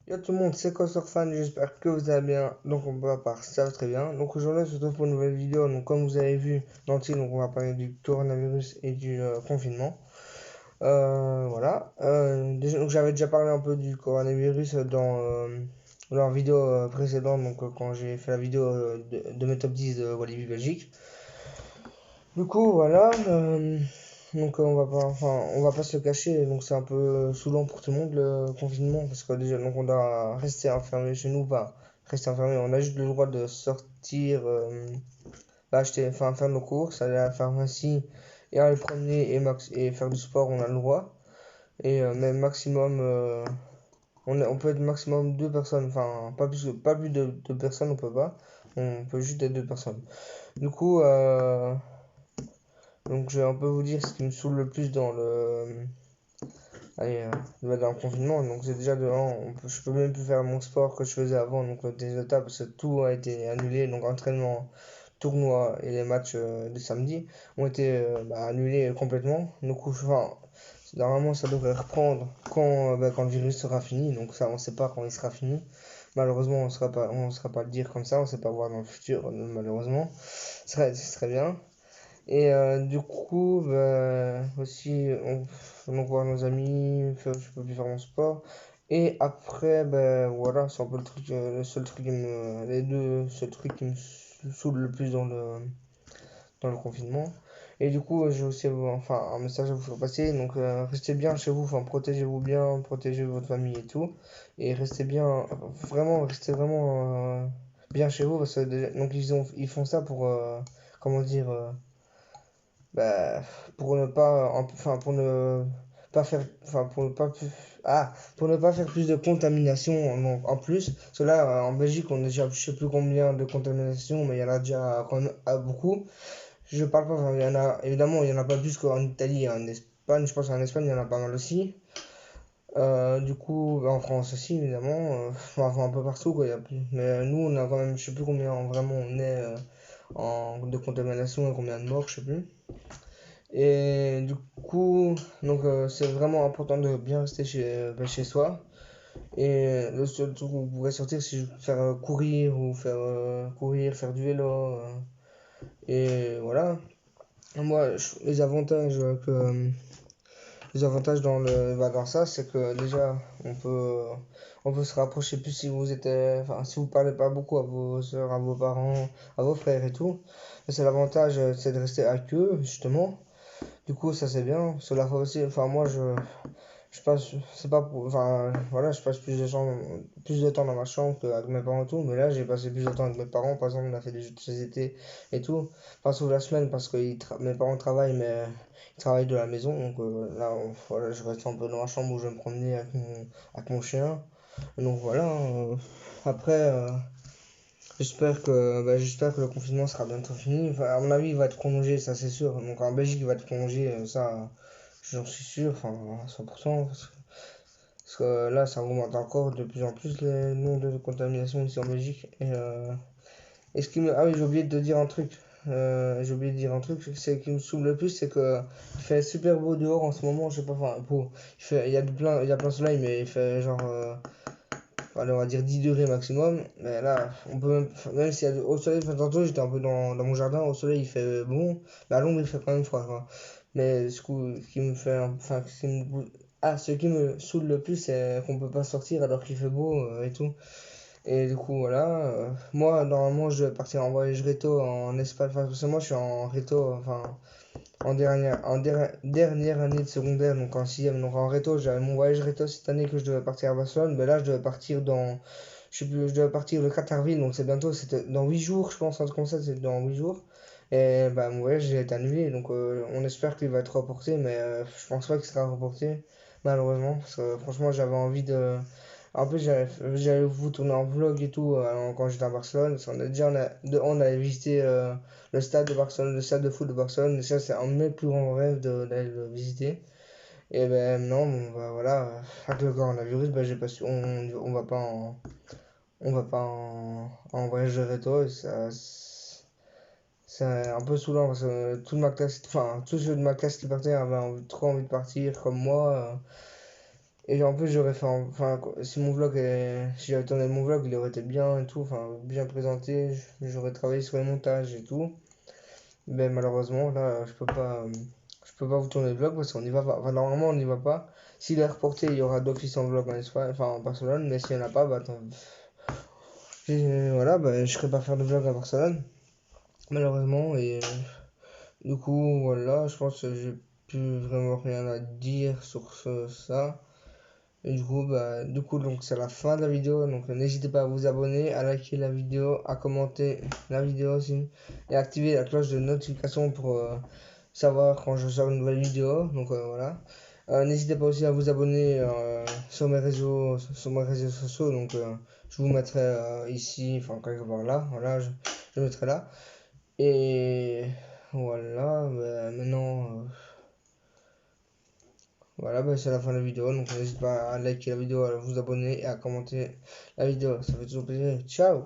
Yo tout le monde, c'est Fan, j'espère que vous allez bien. Donc on va par ça va très bien. Donc aujourd'hui on se retrouve pour une nouvelle vidéo. Donc comme vous avez vu dans le titre, donc on va parler du coronavirus et du confinement. Voilà. Déjà, donc j'avais déjà parlé un peu du coronavirus dans la vidéo précédente, donc quand j'ai fait la vidéo de mes top 10 de Walibi Belgique. Du coup voilà. Donc on va pas se le cacher, donc c'est un peu saoulant pour tout le monde le confinement parce que déjà donc on doit rester enfermé chez nous, pas rester enfermé, on a juste le droit de sortir, acheter, enfin faire nos courses, aller à la pharmacie et aller promener et faire du sport, on a le droit. Et même maximum, on peut être maximum deux personnes, enfin pas plus de deux personnes, on peut pas, on peut juste être deux personnes. Du coup, donc je vais un peu vous dire ce qui me saoule le plus allez, dans le confinement. Donc c'est déjà devant, je peux même plus faire mon sport que je faisais avant, donc le tennis de table, parce que tout a été annulé. Donc entraînement, tournoi et les matchs de samedi ont été annulés complètement. Du coup, normalement ça devrait reprendre quand le virus sera fini. Donc ça, on sait pas quand il sera fini. Malheureusement, on sera pas le dire comme ça, on sait pas voir dans le futur, malheureusement. Ce serait bien. Et du coup, aussi, donc voir nos amis, je peux plus faire mon sport. Et après, voilà, c'est un peu le seul truc les deux seuls trucs qui me saoulent le plus dans le confinement. Et du coup, j'ai aussi un message à vous faire passer. Donc, restez bien chez vous, enfin, protégez-vous bien, protégez votre famille et tout. Et restez vraiment bien chez vous parce que donc ils font ça pour, comment dire, bah, pour ne pas, pour ne pas faire, pour ne pas plus, pour ne pas faire plus de contamination en plus. Parce que là, en Belgique, on a déjà, je sais plus combien de contaminations, mais il y en a déjà quand même beaucoup. Je parle pas, enfin, il y en a, évidemment, il y en a pas plus qu'en Italie et en Espagne. Je pense qu'en Espagne, il y en a pas mal aussi. Du coup, en France aussi, évidemment, un peu partout, quoi, il y a plus. Mais nous, on a quand même, je sais plus combien vraiment on est de contamination et combien de morts, je sais plus. Et du coup, donc c'est vraiment important de bien rester chez soi. Et le seul truc où vous pourrez sortir, c'est faire courir ou faire du vélo. Et voilà. Moi, les avantages dans ça, c'est que déjà, on peut se rapprocher plus si si vous parlez pas beaucoup à vos soeurs, à vos parents, à vos frères et tout. C'est l'avantage, c'est de rester avec eux, justement. Du coup, ça c'est bien. Cela fait aussi, je passe, c'est pas pour, enfin, voilà, je passe plus de temps dans ma chambre qu'avec mes parents et tout. Mais là, j'ai passé plus de temps avec mes parents. Par exemple, on a fait des jeux de société et tout. Pas sur la semaine parce que mes parents travaillent, mais ils travaillent de la maison. Donc là, voilà, je reste un peu dans ma chambre où je vais me promener avec mon chien. Donc voilà. Après, j'espère que le confinement sera bientôt fini. Enfin, à mon avis, il va être prolongé, ça c'est sûr. Donc en Belgique, il va être prolongé, ça, j'en suis sûr, enfin, à 100%. Parce que là, ça augmente encore de plus en plus le nombre de contaminations ici en Belgique. Ah oui, j'ai oublié de dire un truc. C'est qui me saoule le plus, c'est que il fait super beau dehors en ce moment, je sais pas, enfin, il y a plein de soleil, mais il fait genre allez, on va dire 10 degrés maximum. Mais là, on peut même s'il y a au soleil, enfin, tantôt j'étais un peu dans mon jardin, au soleil il fait bon, mais à l'ombre il fait quand même froid, quoi. Mais du coup, ce qui me fait, enfin, ce qui me saoule le plus, c'est qu'on peut pas sortir alors qu'il fait beau et tout. Et du coup, voilà. Moi, normalement, je vais partir en voyage réto en Espagne. Enfin, parce que moi, je suis en réto, enfin, dernière année de secondaire, donc en sixième. Donc en réto, j'avais mon voyage réto cette année que je devais partir à Barcelone. Mais là, je devais partir je sais plus, je devais partir le 4 avril, donc c'est bientôt, c'était dans 8 jours, je pense, un truc comme ça, c'est dans 8 jours. Et bah, mon voyage a été annulé, donc on espère qu'il va être reporté, mais je pense pas qu'il sera reporté, malheureusement, parce que franchement, j'avais envie de. En plus, j'allais vous tourner en vlog et tout quand j'étais à Barcelone. Parce qu'on a déjà, on avait visité le stade de Barcelone, le stade de foot de Barcelone. Et ça, c'est un de mes plus grands rêves d'aller le visiter. Et ben non, bon, bah, voilà, avec le coronavirus, bah, j'ai pas su, on va pas en voyage de réto. Et ça, c'est un peu saoulant parce que toute ma classe, enfin, tous ceux de ma classe qui partaient avaient trop envie de partir comme moi. Et en plus, j'aurais fait, enfin, si mon vlog, si j'avais tourné mon vlog, il aurait été bien et tout, enfin, bien présenté. J'aurais travaillé sur le montage et tout. Mais malheureusement, là, je peux pas vous tourner le vlog parce qu'on n'y va pas. Enfin, normalement, on n'y va pas. S'il est reporté, il y aura d'office en vlog en Espagne, enfin, en Barcelone. Mais s'il n'y en a pas, bah, attends. Et voilà, bah, je serai pas faire de vlog à Barcelone, malheureusement. Et du coup, voilà, je pense que j'ai plus vraiment rien à dire sur ça. Et du coup, donc c'est la fin de la vidéo. Donc n'hésitez pas à vous abonner, à liker la vidéo, à commenter la vidéo aussi, et à activer la cloche de notification pour savoir quand je sors une nouvelle vidéo. Donc voilà. N'hésitez pas aussi à vous abonner sur mes réseaux sociaux. Donc je vous mettrai ici, enfin quelque part là. Voilà, je mettrai là. Et voilà, bah, maintenant. Voilà, bah, c'est la fin de la vidéo, donc n'hésitez pas à liker la vidéo, à vous abonner et à commenter la vidéo, ça fait toujours plaisir. Ciao!